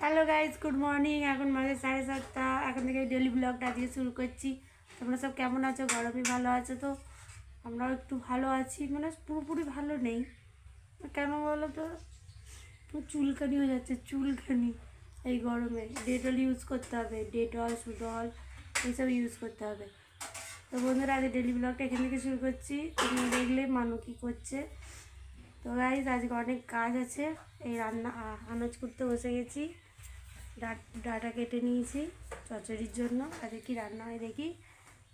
Hello guys, good morning. এখন মাঝে 7:30। এখন থেকে ডেলি ব্লগটা দিয়ে শুরু করছি। তোমরা সব কেমন আছো? গরমে ভালো আছো তো? আমরাও একটু ভালো আছি, মানে পুরোপুরি ভালো নেই। কেন বলো তো, চুলকানি হয়ে যাচ্ছে, চুলকানি এই গরমে। ডেটল ইউজ করতে হবে, ডেটল সুডল এইসব ইউজ করতে হবে। তো বন্ধুরা, আজ ডেলি ব্লগটা এখান থেকে শুরু করছি। তুমি দেখলে মানু কী করছে। তো গাইজ, আজকে অনেক কাজ আছে। এই রান্না আনাজ করতে বসে গেছি। ডাটা কেটে নিয়েছি চচ্চড়ির জন্য। আজকে কি রান্না হয় দেখি।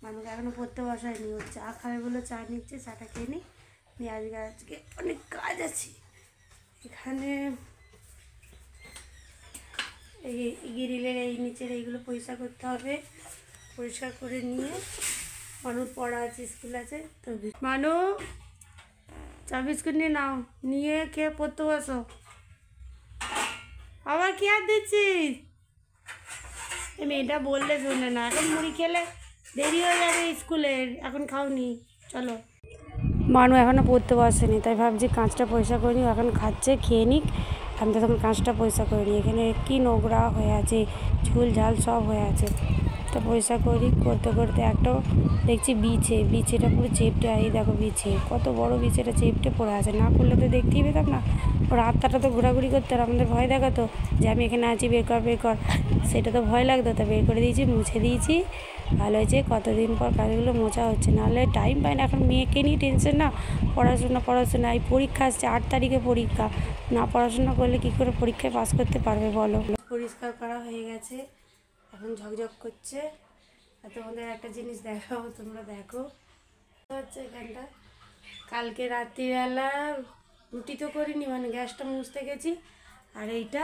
মানুষ এখনও পড়তে বসায়নি, ও চা খাবে বলে চা নিচ্ছে, চাটা খেয়ে নিই। আজকে অনেক কাজ আছে এখানে। এই গ্রিলের এই নিচের এইগুলো পরিষ্কার করতে হবে। পরিষ্কার করে নিয়ে মানুষ পড়া আছে, স্কুল আছে। তো মানু, চা বিস্কুট নিয়ে নাও, নিয়ে খেয়ে পড়তে বসো। আবার কি আর দিচ্ছিস? মেয়েটা বললে শোনে না। এখন মুড়ি খেলে দেরি হয়ে যাবে স্কুলের, এখন খাওনি। চলো। মানু এখনও পড়তে বসেনি, তাই ভাবছি কাঁচটা পয়সা করে নিই। এখন খাচ্ছে, খেয়ে নিক। আমি তো তখন কাঁচটা পয়সা করে নিই। এখানে কি নোংরা হয়ে আছে, ঝুল ঝাল সব হয়ে আছে। তো পয়সা করি করতে করতে একটাও দেখছি বিছেটা পুরো চেপটে। এই দেখো বিছে, কত বড় বিছেটা চেপটে পড়ে আছে। না করলে তো দেখতেই পেতাম না। ওর হাতটা তো ঘোরাঘুরি করতে, আর আমাদের ভয় দেখাতো যে আমি এখানে আছি, বের কর। সেটা তো ভয় লাগতো, তা বের করে দিয়েছি, মুছে দিয়েছি। ভালো হয়েছে, কতদিন পর কাজগুলো মোছা হচ্ছে, নাহলে টাইম পাই না। এখন মেয়েকে নিয়ে টেনশন না, পড়াশোনা। এই পরীক্ষা আসছে, 8 তারিখে পরীক্ষা। না পড়াশোনা করলে কি করে পরীক্ষায় পাস করতে পারবে বলো? পরিষ্কার করা হয়ে গেছে, এখন ঝকঝক করছে। আর তোমাদের একটা জিনিস দেখাবো, তোমরা দেখো। হচ্ছে এখানটা কালকে রাত্রিবেলা রুটি তো করিনি, মানে গ্যাসটা মুছতে গেছি, আর এইটা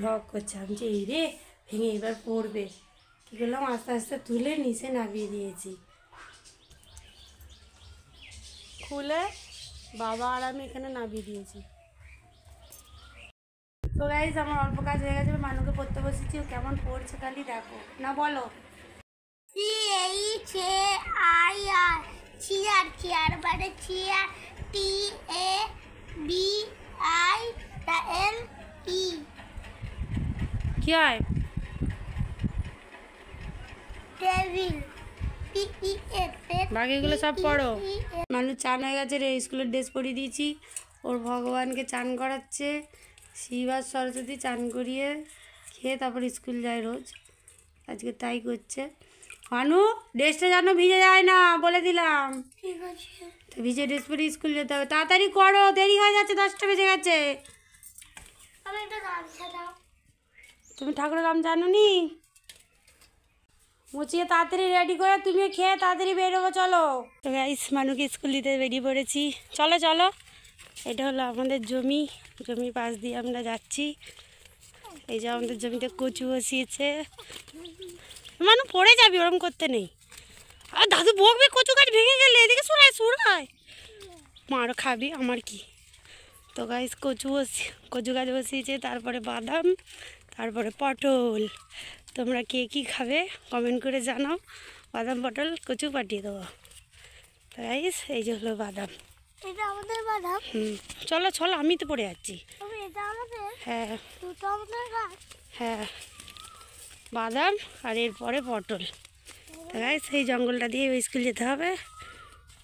ঢক করছে। আমি যে এই রে ভেঙে এবার পড়বে। কী করলাম, আস্তে আস্তে তুলে নিচে নামিয়ে দিয়েছি। খুলে বাবা আর আমি এখানে নামিয়ে দিয়েছি। তো গাইজ, আমার অল্প কাজ হয়ে গেছে। মানুকে পড়তে বসেছি, ও কেমন পড়ছে খালি দেখো না। বলো। চেয়ার মানে চেয়ার, TABILE। কি হয়? টেবিল, বাকিগুলো সব পড়ো। মানুষ চান হয়ে গেছে রে, স্কুলের ড্রেস পরিয়ে দিয়েছি। ওর ভগবানকে চান করাচ্ছে। শিব আর সরস্বতী চান করিয়ে খেয়ে তারপর স্কুল যায় রোজ। আজকে তাই করছে। মানু, ড্রেসটা যেন ভিজে যায় না, বলে দিলাম। ঠিক আছে। তো ভিজে ড্রেস পরে স্কুল যেতে হবে, তাড়াতাড়ি করো, দেরি হয়ে যাচ্ছে, 10টা বেজে গেছে। আমি একটা গামছা দাও। তুমি ঠাকুরের কাম জানো নি? মুছিয়ে তাড়াতাড়ি রেডি করে তুমিও খেয়ে তাড়াতাড়ি বেরোবো। চলো। তো গাইস, মানুকে স্কুল দিতে বেরিয়ে পড়েছি। চলো। এটা হলো আমাদের জমির পাশ দিয়ে আমরা যাচ্ছি। এই যে আমাদের জমিতে কচু বসিয়েছে। মানু পড়ে যাবি, ওরম করতে নেই। আর দাদু বকবে, কচু গাছ ভেঙে গেলে। এদিকে সুরায় মারও খাবি, আমার কি। তো গাইস, কচু গাছ বসিয়েছে, তারপরে বাদাম, তারপরে পটল। তোমরা কে কী খাবে কমেন্ট করে জানাও। বাদাম পটল কচু পাঠিয়ে দেবো। তো গাইস, এই যে হলো বাদাম। এটা আমাদের বাদাম। চলো, আমি তো পড়ে যাচ্ছি। এটা আমাদের। হ্যাঁ দুটো আমাদের গাছ। হ্যাঁ, বাদাম আর এরপরে পটল। তো গাইস, এই জঙ্গলটা দিয়ে স্কুল যেতে হবে।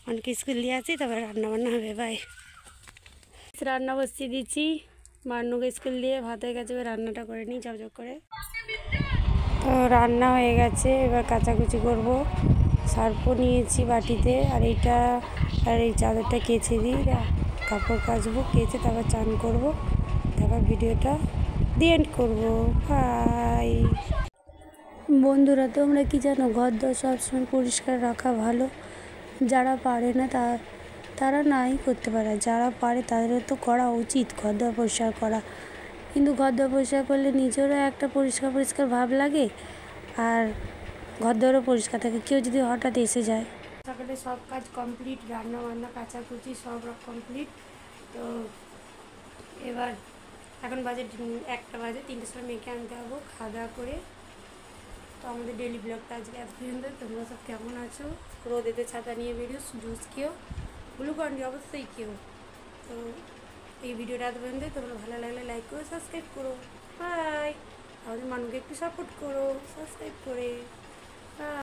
অনেক স্কুল দিয়ে আছি, তারপরে রান্নাবান্না হবে। বাই। রান্না বসিয়ে দিচ্ছি। মান্নুকে স্কুল দিয়ে ভাত হয়ে গেছে, এবার রান্নাটা করে নিই ঝকঝক করে। তো রান্না হয়ে গেছে, এবার কাচাকুচি করব। সার্ফও নিয়েছি বাটিতে, আর এই চাদরটা কেচে দিই, কাপড় কাচবো, কেচে তারপর চান করব, তারপর ভিডিওটা দিয়ে এন্ড করবো। বাই। বন্ধুরা, তোমরা কি জানো, ঘরদোর সবসময় পরিষ্কার রাখা ভালো। যারা পারে না তারা নাই করতে পারে, যারা পারে তাদেরও তো করা উচিত ঘরদোর পরিষ্কার করা। কিন্তু ঘরদোর পরিষ্কার করলে নিজেরও একটা পরিষ্কার ভাব লাগে, আর ঘরদোরও পরিষ্কার থাকে। কেউ যদি হঠাৎ এসে যায়। সকালে সব কাজ কমপ্লিট, রান্না বান্না কাচাকুচি সব কমপ্লিট। তো এবার এখন বাজে 1টা বাজে, 3টের সময় মেয়েকে আনতে যাবো, খাওয়া দাওয়া করে। তো আমাদের ডেলি ব্লগটা আজকে এত পর্যন্ত। তোমরা সব কেমন আছো? রোদেতে ছাতা নিয়ে বেরিয়েও জুস খেয়েও, গ্লুকন ডি অবশ্যই খেয়েও। তো এই ভিডিওটা এত পর্যন্ত, তোমরা ভালো লাগলে লাইক করো, সাবস্ক্রাইব করো। বাই। আমাদের মানুষকে একটু সাপোর্ট করো সাবস্ক্রাইব করে। বাই।